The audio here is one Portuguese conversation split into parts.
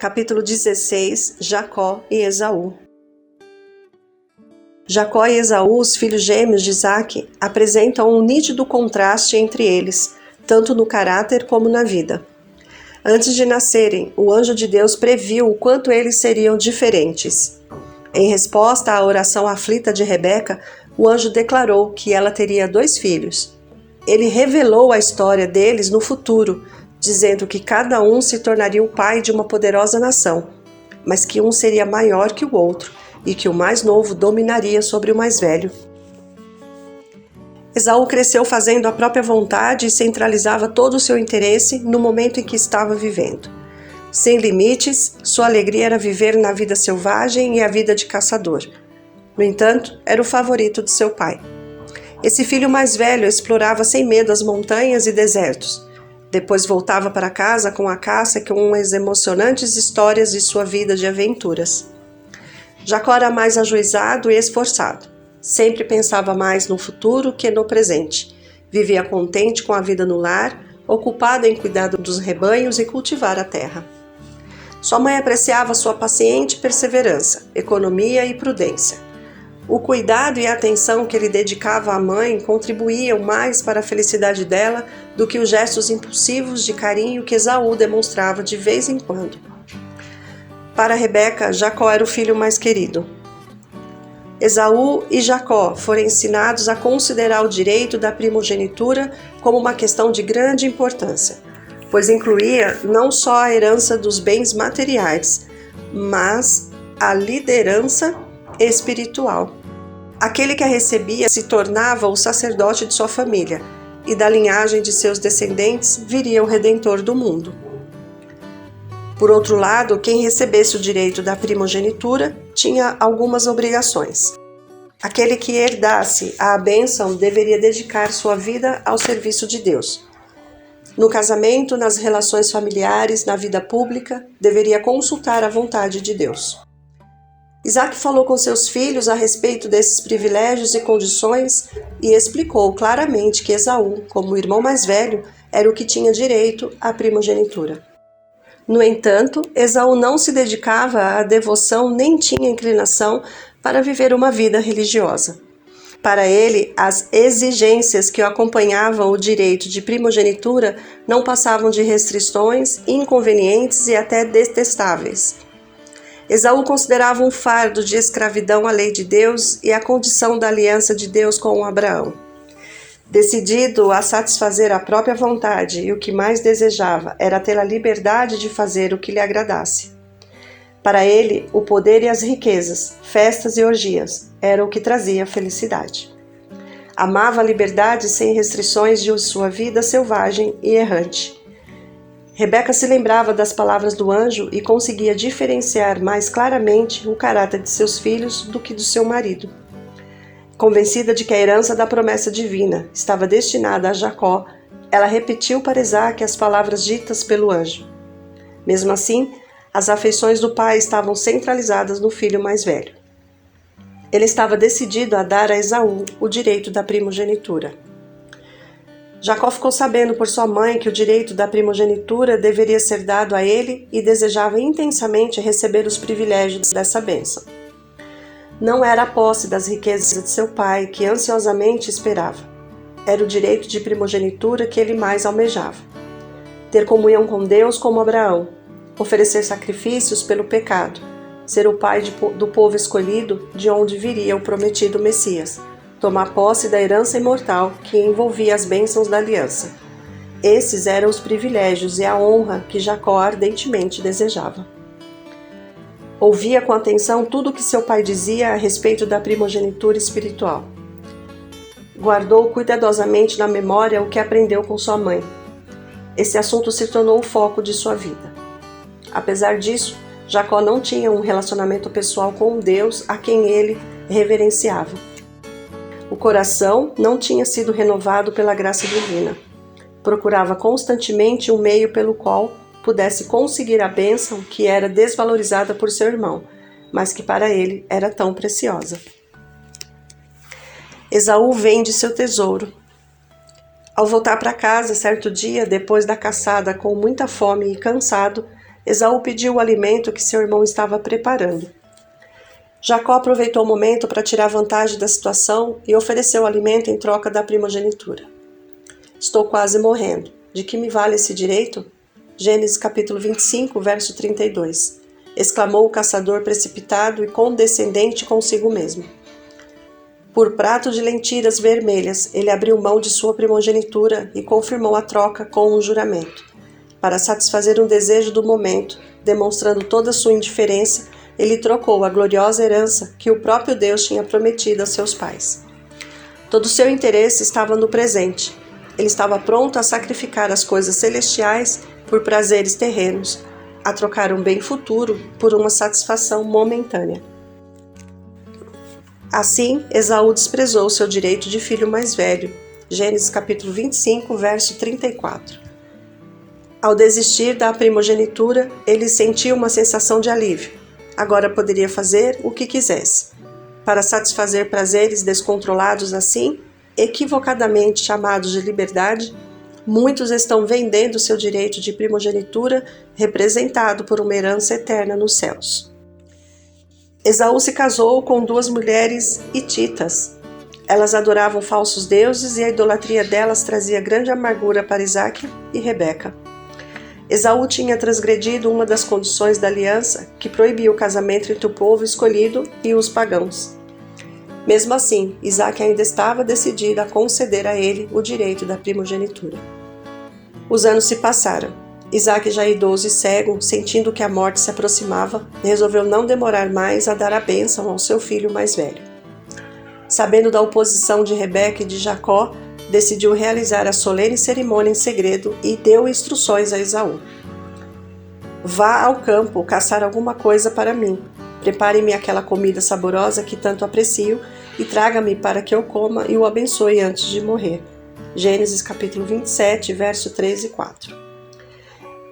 Capítulo 16, Jacó e Esaú. Jacó e Esaú, os filhos gêmeos de Isaque, apresentam um nítido contraste entre eles, tanto no caráter como na vida. Antes de nascerem, o anjo de Deus previu o quanto eles seriam diferentes. Em resposta à oração aflita de Rebeca, o anjo declarou que ela teria 2 filhos. Ele revelou a história deles no futuro, dizendo que cada um se tornaria o pai de uma poderosa nação, mas que um seria maior que o outro e que o mais novo dominaria sobre o mais velho. Esaú cresceu fazendo a própria vontade e centralizava todo o seu interesse no momento em que estava vivendo. Sem limites, sua alegria era viver na vida selvagem e a vida de caçador. No entanto, era o favorito de seu pai. Esse filho mais velho explorava sem medo as montanhas e desertos. Depois voltava para casa com a caça com as emocionantes histórias de sua vida de aventuras. Jacó era mais ajuizado e esforçado. Sempre pensava mais no futuro que no presente. Vivia contente com a vida no lar, ocupado em cuidar dos rebanhos e cultivar a terra. Sua mãe apreciava sua paciente perseverança, economia e prudência. O cuidado e a atenção que ele dedicava à mãe contribuíam mais para a felicidade dela do que os gestos impulsivos de carinho que Esaú demonstrava de vez em quando. Para Rebeca, Jacó era o filho mais querido. Esaú e Jacó foram ensinados a considerar o direito da primogenitura como uma questão de grande importância, pois incluía não só a herança dos bens materiais, mas a liderança espiritual. Aquele que a recebia se tornava o sacerdote de sua família, e da linhagem de seus descendentes viria o Redentor do mundo. Por outro lado, quem recebesse o direito da primogenitura tinha algumas obrigações. Aquele que herdasse a bênção deveria dedicar sua vida ao serviço de Deus. No casamento, nas relações familiares, na vida pública, deveria consultar a vontade de Deus. Isaque falou com seus filhos a respeito desses privilégios e condições e explicou claramente que Esaú, como o irmão mais velho, era o que tinha direito à primogenitura. No entanto, Esaú não se dedicava à devoção nem tinha inclinação para viver uma vida religiosa. Para ele, as exigências que acompanhavam o direito de primogenitura não passavam de restrições, inconvenientes e até detestáveis. Esaú considerava um fardo de escravidão a lei de Deus e a condição da aliança de Deus com Abraão. Decidido a satisfazer a própria vontade e o que mais desejava era ter a liberdade de fazer o que lhe agradasse. Para ele, o poder e as riquezas, festas e orgias eram o que trazia felicidade. Amava a liberdade sem restrições de sua vida selvagem e errante. Rebeca se lembrava das palavras do anjo e conseguia diferenciar mais claramente o caráter de seus filhos do que do seu marido. Convencida de que a herança da promessa divina estava destinada a Jacó, ela repetiu para Isaque as palavras ditas pelo anjo. Mesmo assim, as afeições do pai estavam centralizadas no filho mais velho. Ele estava decidido a dar a Esaú o direito da primogenitura. Jacó ficou sabendo por sua mãe que o direito da primogenitura deveria ser dado a ele e desejava intensamente receber os privilégios dessa bênção. Não era a posse das riquezas de seu pai que ansiosamente esperava. Era o direito de primogenitura que ele mais almejava. Ter comunhão com Deus como Abraão, oferecer sacrifícios pelo pecado, ser o pai do povo escolhido de onde viria o prometido Messias, tomar posse da herança imortal que envolvia as bênçãos da aliança. Esses eram os privilégios e a honra que Jacó ardentemente desejava. Ouvia com atenção tudo o que seu pai dizia a respeito da primogenitura espiritual. Guardou cuidadosamente na memória o que aprendeu com sua mãe. Esse assunto se tornou o foco de sua vida. Apesar disso, Jacó não tinha um relacionamento pessoal com Deus a quem ele reverenciava. O coração não tinha sido renovado pela graça divina. Procurava constantemente um meio pelo qual pudesse conseguir a bênção que era desvalorizada por seu irmão, mas que para ele era tão preciosa. Esaú vende seu tesouro. Ao voltar para casa, certo dia, depois da caçada com muita fome e cansado, Esaú pediu o alimento que seu irmão estava preparando. Jacó aproveitou o momento para tirar vantagem da situação e ofereceu o alimento em troca da primogenitura. Estou quase morrendo. De que me vale esse direito? Gênesis capítulo 25, verso 32. Exclamou o caçador precipitado e condescendente consigo mesmo. Por prato de lentilhas vermelhas, ele abriu mão de sua primogenitura e confirmou a troca com um juramento. Para satisfazer um desejo do momento, demonstrando toda sua indiferença, ele trocou a gloriosa herança que o próprio Deus tinha prometido a seus pais. Todo o seu interesse estava no presente. Ele estava pronto a sacrificar as coisas celestiais por prazeres terrenos, a trocar um bem futuro por uma satisfação momentânea. Assim, Esaú desprezou seu direito de filho mais velho. Gênesis capítulo 25, verso 34. Ao desistir da primogenitura, ele sentiu uma sensação de alívio. Agora poderia fazer o que quisesse. Para satisfazer prazeres descontrolados assim, equivocadamente chamados de liberdade, muitos estão vendendo seu direito de primogenitura, representado por uma herança eterna nos céus. Esaú se casou com 2 mulheres hititas. Elas adoravam falsos deuses e a idolatria delas trazia grande amargura para Isaque e Rebeca. Esaú tinha transgredido uma das condições da aliança que proibia o casamento entre o povo escolhido e os pagãos. Mesmo assim, Isaque ainda estava decidido a conceder a ele o direito da primogenitura. Os anos se passaram. Isaque, já idoso e cego, sentindo que a morte se aproximava, resolveu não demorar mais a dar a bênção ao seu filho mais velho. Sabendo da oposição de Rebeca e de Jacó, decidiu realizar a solene cerimônia em segredo e deu instruções a Esaú. Vá ao campo caçar alguma coisa para mim. Prepare-me aquela comida saborosa que tanto aprecio e traga-me para que eu coma e o abençoe antes de morrer. Gênesis capítulo 27, verso 3 e 4.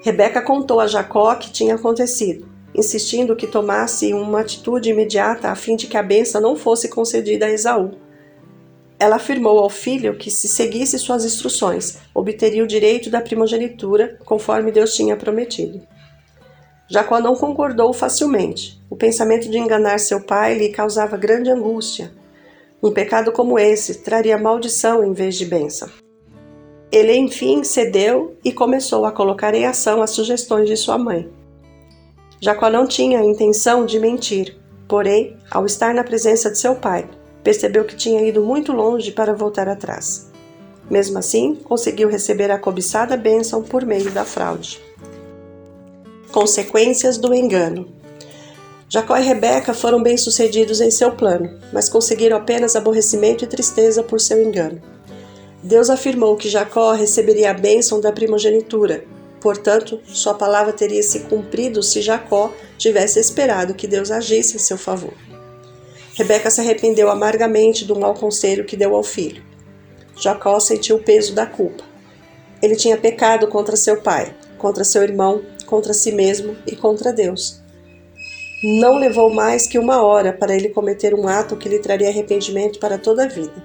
Rebeca contou a Jacó o que tinha acontecido, insistindo que tomasse uma atitude imediata a fim de que a bênção não fosse concedida a Esaú. Ela afirmou ao filho que, se seguisse suas instruções, obteria o direito da primogenitura, conforme Deus tinha prometido. Jacó não concordou facilmente. O pensamento de enganar seu pai lhe causava grande angústia. Um pecado como esse traria maldição em vez de bênção. Ele, enfim, cedeu e começou a colocar em ação as sugestões de sua mãe. Jacó não tinha a intenção de mentir, porém, ao estar na presença de seu pai, percebeu que tinha ido muito longe para voltar atrás. Mesmo assim, conseguiu receber a cobiçada bênção por meio da fraude. Consequências do engano. Jacó e Rebeca foram bem-sucedidos em seu plano, mas conseguiram apenas aborrecimento e tristeza por seu engano. Deus afirmou que Jacó receberia a bênção da primogenitura, portanto, sua palavra teria se cumprido se Jacó tivesse esperado que Deus agisse em seu favor. Rebeca se arrependeu amargamente do mau conselho que deu ao filho. Jacó sentiu o peso da culpa. Ele tinha pecado contra seu pai, contra seu irmão, contra si mesmo e contra Deus. Não levou mais que 1 hora para ele cometer um ato que lhe traria arrependimento para toda a vida.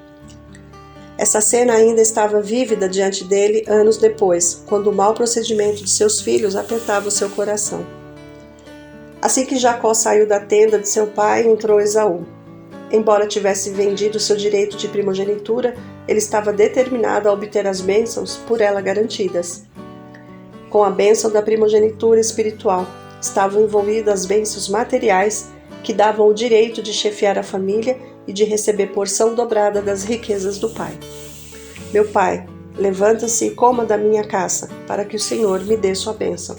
Essa cena ainda estava vívida diante dele anos depois, quando o mau procedimento de seus filhos apertava o seu coração. Assim que Jacó saiu da tenda de seu pai, entrou Esaú. Embora tivesse vendido seu direito de primogenitura, ele estava determinado a obter as bênçãos por ela garantidas. Com a bênção da primogenitura espiritual, estavam envolvidas as bênçãos materiais que davam o direito de chefiar a família e de receber porção dobrada das riquezas do pai. Meu pai, levanta-se e coma da minha caça, para que o Senhor me dê sua bênção.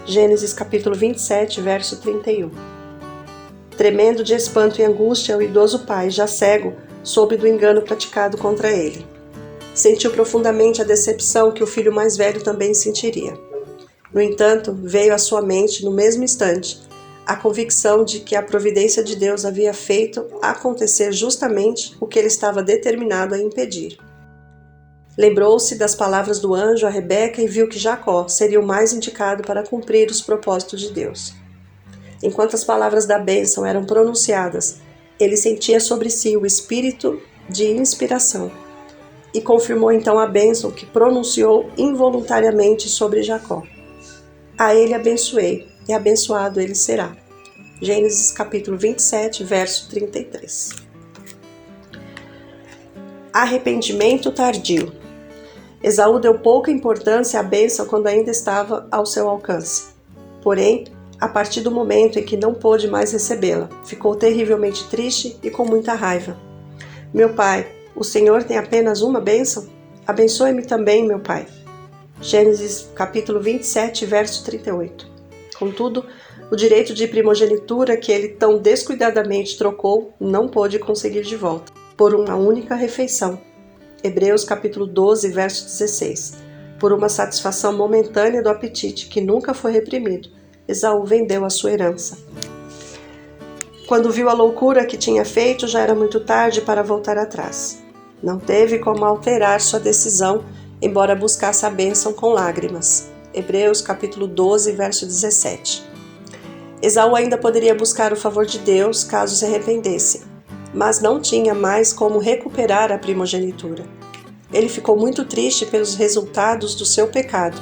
Gênesis capítulo 27, verso 31. Tremendo de espanto e angústia, o idoso pai, já cego, soube do engano praticado contra ele. Sentiu profundamente a decepção que o filho mais velho também sentiria. No entanto, veio à sua mente, no mesmo instante, a convicção de que a providência de Deus havia feito acontecer justamente o que ele estava determinado a impedir. Lembrou-se das palavras do anjo a Rebeca e viu que Jacó seria o mais indicado para cumprir os propósitos de Deus. Enquanto as palavras da bênção eram pronunciadas, ele sentia sobre si o espírito de inspiração e confirmou então a bênção que pronunciou involuntariamente sobre Jacó. A ele abençoei, e abençoado ele será. Gênesis capítulo 27, verso 33. Arrependimento tardio. Esaú deu pouca importância à bênção quando ainda estava ao seu alcance. Porém, a partir do momento em que não pôde mais recebê-la, ficou terrivelmente triste e com muita raiva. Meu pai, o Senhor tem apenas uma bênção? Abençoe-me também, meu pai. Gênesis capítulo 27, verso 38. Contudo, o direito de primogenitura que ele tão descuidadamente trocou não pôde conseguir de volta, por uma única refeição. Hebreus capítulo 12, verso 16. Por uma satisfação momentânea do apetite que nunca foi reprimido, Esaú vendeu a sua herança. Quando viu a loucura que tinha feito, já era muito tarde para voltar atrás. Não teve como alterar sua decisão, embora buscasse a bênção com lágrimas. Hebreus capítulo 12, verso 17. Esaú ainda poderia buscar o favor de Deus caso se arrependesse, mas não tinha mais como recuperar a primogenitura. Ele ficou muito triste pelos resultados do seu pecado,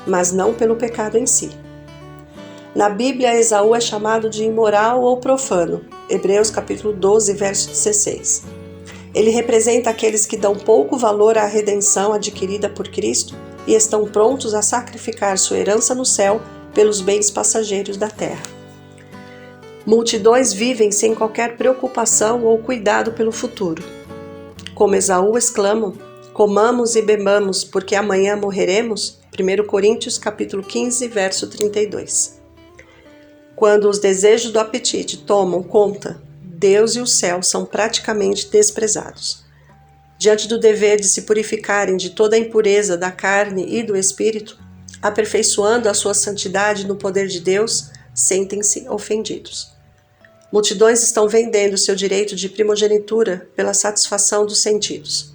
mas não pelo pecado em si. Na Bíblia, Esaú é chamado de imoral ou profano. Hebreus capítulo 12, verso 16. Ele representa aqueles que dão pouco valor à redenção adquirida por Cristo e estão prontos a sacrificar sua herança no céu pelos bens passageiros da terra. Multidões vivem sem qualquer preocupação ou cuidado pelo futuro. Como Esaú exclamam: comamos e bebamos, porque amanhã morreremos. 1 Coríntios capítulo 15, verso 32. Quando os desejos do apetite tomam conta, Deus e o céu são praticamente desprezados. Diante do dever de se purificarem de toda a impureza da carne e do espírito, aperfeiçoando a sua santidade no poder de Deus, sentem-se ofendidos. Multidões estão vendendo seu direito de primogenitura pela satisfação dos sentidos.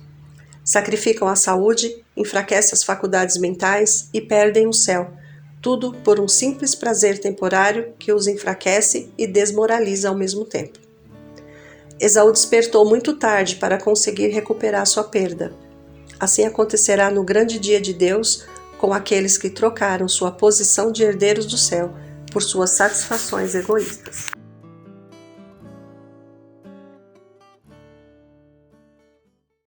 Sacrificam a saúde, enfraquecem as faculdades mentais e perdem o céu, tudo por um simples prazer temporário que os enfraquece e desmoraliza ao mesmo tempo. Esaú despertou muito tarde para conseguir recuperar sua perda. Assim acontecerá no grande dia de Deus com aqueles que trocaram sua posição de herdeiros do céu por suas satisfações egoístas.